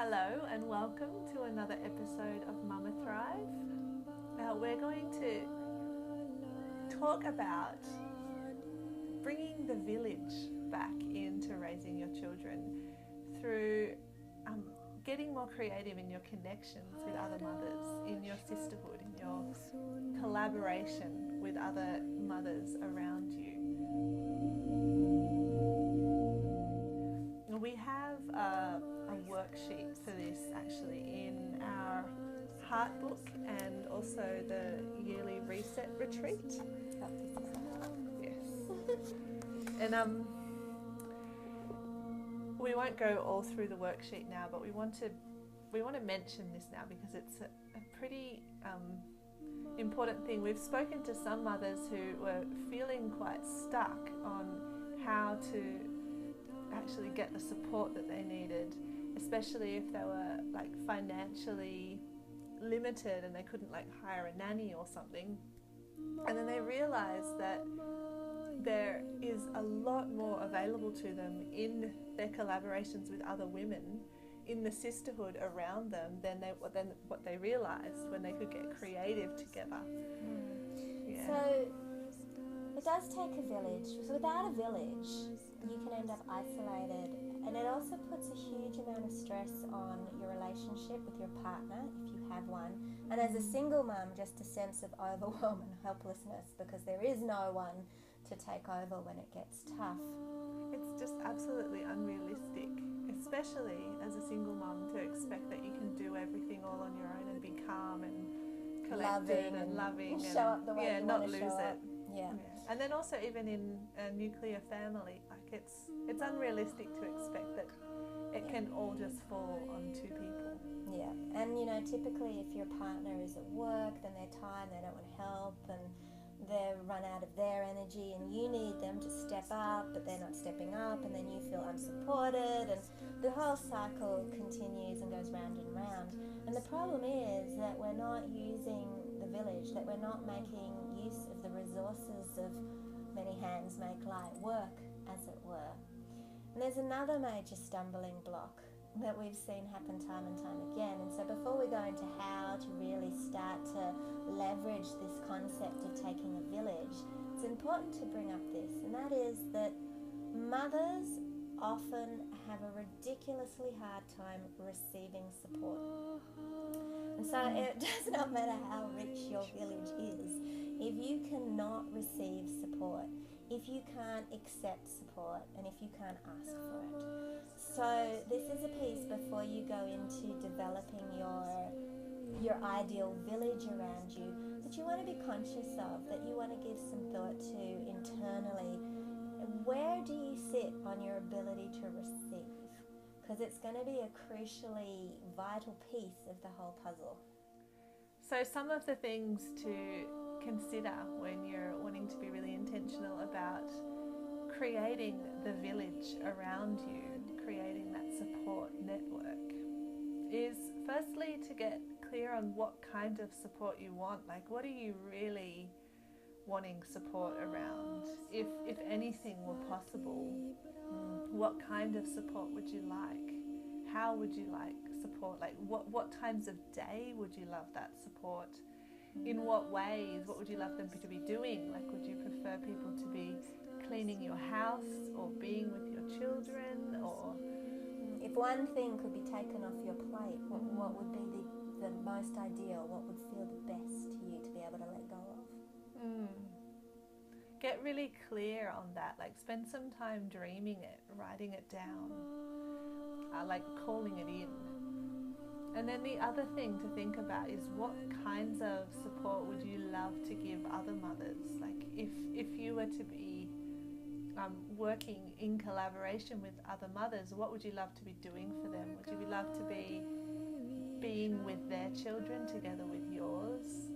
Hello and welcome to another episode of Mama Thrive. Now we're going to talk about bringing the village back into raising your children through getting more creative in your connections with other mothers, in your sisterhood, in your collaboration with other mothers around you. We have a worksheet for this actually in our heart book and also the yearly reset retreat. Yes. And we won't go all through the worksheet now, but we want to mention this now because it's a pretty important thing. We've spoken to some mothers who were feeling quite stuck on how to actually get the support that they needed, especially if they were like financially limited and they couldn't like hire a nanny or something. And then they realized that there is a lot more available to them in their collaborations with other women, in the sisterhood around them, than what they realized when they could get creative together. Yeah. So it does take a village. So without a village, you can end up isolated, and it also puts a huge amount of stress on your relationship with your partner, if you have one. And as a single mum, just a sense of overwhelm and helplessness because there is no one to take over when it gets tough. It's just absolutely unrealistic, especially as a single mum, to expect that you can do everything all on your own and be calm and collected and loving and show up the way you not want to lose show it. up. Yeah. And then also even in a nuclear family, like it's unrealistic to expect that it can all just fall on two people. Yeah, and typically if your partner is at work, then they're tired, they don't want to help, and they're run out of their energy, and you need them to step up, but they're not stepping up, and then you feel unsupported, and the whole cycle continues and goes round and round. And the problem is that we're not using the village, that we're not making use of the resources of many hands make light work, as it were. And there's another major stumbling block that we've seen happen time and time again. And so before we go into how to really start to leverage this concept of taking a village, it's important to bring up this, and that is that mothers often have a ridiculously hard time receiving support. And so it does not matter how rich your village is, if you cannot receive support, if you can't accept support, and if you can't ask for it. So this is a piece before you go into developing your ideal village around you that you want to be conscious of, that you want to give some thought to internally. Where do you sit on your ability to receive? Because it's going to be a crucially vital piece of the whole puzzle. So some of the things to consider when you're wanting to be really intentional about creating the village around you, creating that support network, is firstly to get clear on what kind of support you want. Like, what are you really wanting support around? If anything were possible, what kind of support would you like? How would you like support? Like what times of day would you love that support? In what ways? What would you love them to be doing? Like, would you prefer people to be cleaning your house or being with your children? Or if one thing could be taken off your plate, what would be the most ideal? What would feel the best to you to be able to let go of? Get really clear on that. Like, spend some time dreaming it, writing it down, like calling it in. And then the other thing to think about is what kinds of support would you love to give other mothers? Like, if you were to be working in collaboration with other mothers, what would you love to be doing for them? Would you love to be being with their children together with yours,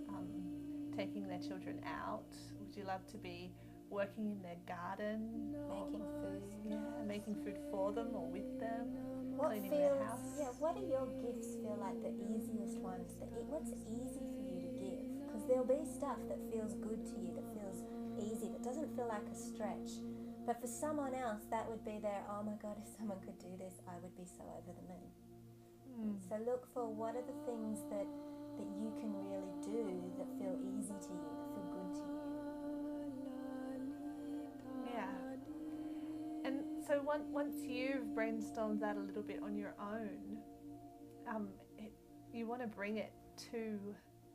taking their children out? Would you love to be working in their garden, making food? Yeah, making food for them or with them. What cleaning their house. What do your gifts feel like the easiest ones? What's easy for you to give? Because there'll be stuff that feels good to you, that feels easy, that doesn't feel like a stretch. But for someone else, that would be their, oh my God, if someone could do this, I would be so over the moon. So look for what are the things that you can really do that feel easy to you, that feel good to you. Yeah. And so once you've brainstormed that a little bit on your own, you want to bring it to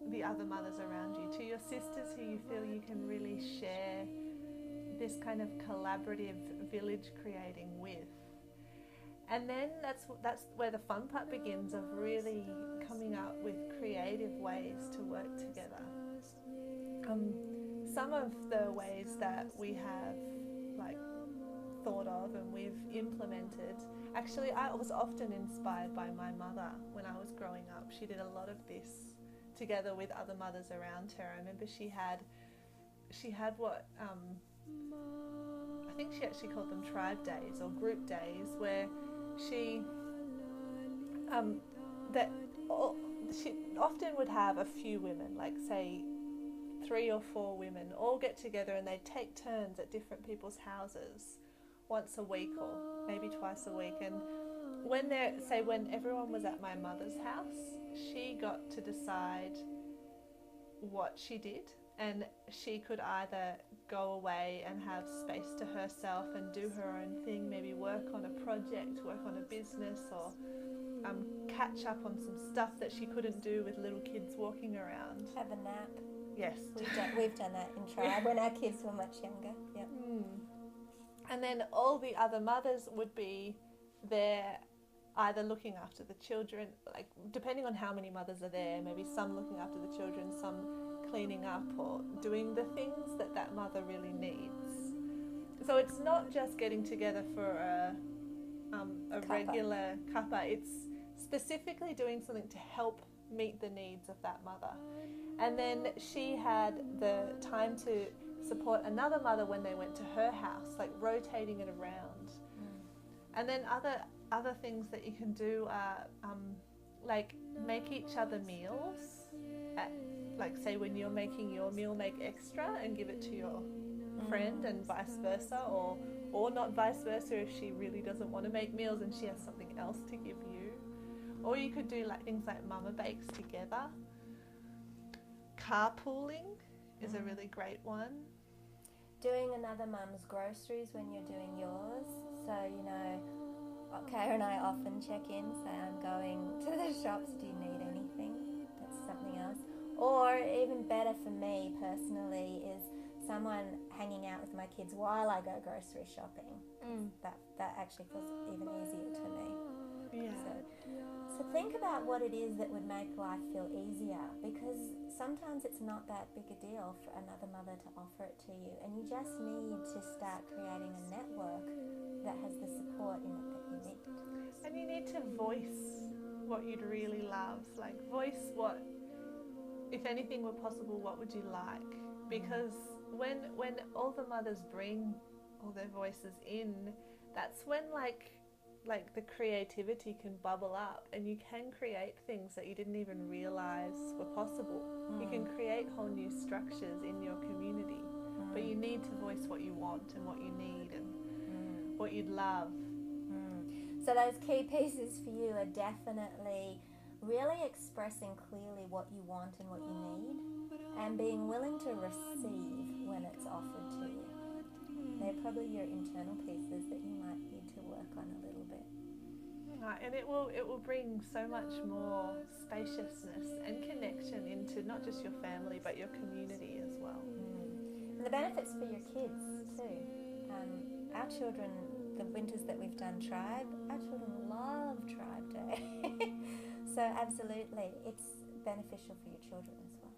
the other mothers around you, to your sisters who you feel you can really share this kind of collaborative village creating with. And then that's where the fun part begins, of really coming up with creative ways to work together. Some of the ways that we have thought of and we've implemented, actually I was often inspired by my mother when I was growing up. She did a lot of this together with other mothers around her. I remember she had what I think she actually called them tribe days or group days, where she often would have a few women, like say 3 or 4 women, all get together and they'd take turns at different people's houses once a week or maybe twice a week. And when everyone was at my mother's house, she got to decide what she did, and she could either go away and have space to herself and do her own thing, maybe work on a project, work on a business, or catch up on some stuff that she couldn't do with little kids walking around. Have a nap. Yes. We've done that in tribe when our kids were much younger. Yep. And then all the other mothers would be there, either looking after the children, like depending on how many mothers are there, maybe some looking after the children, some cleaning up or doing the things that mother really needs. So it's not just getting together for a regular cuppa, it's specifically doing something to help meet the needs of that mother. And then she had the time to support another mother when they went to her house, like rotating it around. And then other things that you can do are like make each other meals. Like say when you're making your meal, make extra and give it to your friend, and vice versa, or not vice versa if she really doesn't want to make meals and she has something else to give you. Or you could do like things like mama bakes together. Carpooling is a really great one. Doing another mum's groceries when you're doing yours. So, Kaya and I often check in, say I'm going to the shops, do you need anything? That's something else. Or even better for me personally is someone hanging out with my kids while I go grocery shopping. That actually feels even easier to me. Yeah. So think about what it is that would make life feel easier, because sometimes it's not that big a deal for another mother to offer it to you, and you just need to start creating a network that has the support in it that you need. And you need to voice what you'd really love, like voice what, if anything were possible, what would you like? Because when all the mothers bring all their voices in, that's when like the creativity can bubble up, and you can create things that you didn't even realize were possible. You can create whole new structures in your community, but you need to voice what you want and what you need and what you'd love. So those key pieces for you are definitely really expressing clearly what you want and what you need, and being willing to receive when it's offered to you. They're probably your internal pieces that you might need to work on a little bit. And it will bring so much more spaciousness and connection into not just your family but your community as well. And the benefits for your kids too. Our children, the winters that we've done tribe, our children love Tribe Day. So absolutely, it's beneficial for your children as well.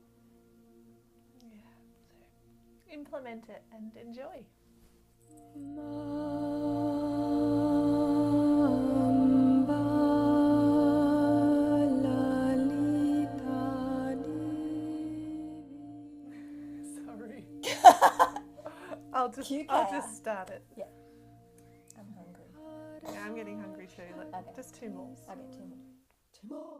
Yeah, so implement it and enjoy. Sorry. I'll just start it. Yeah. I'm hungry. Yeah, I'm getting hungry too. Okay. Just 2 more. Okay, 2 more. 2 more.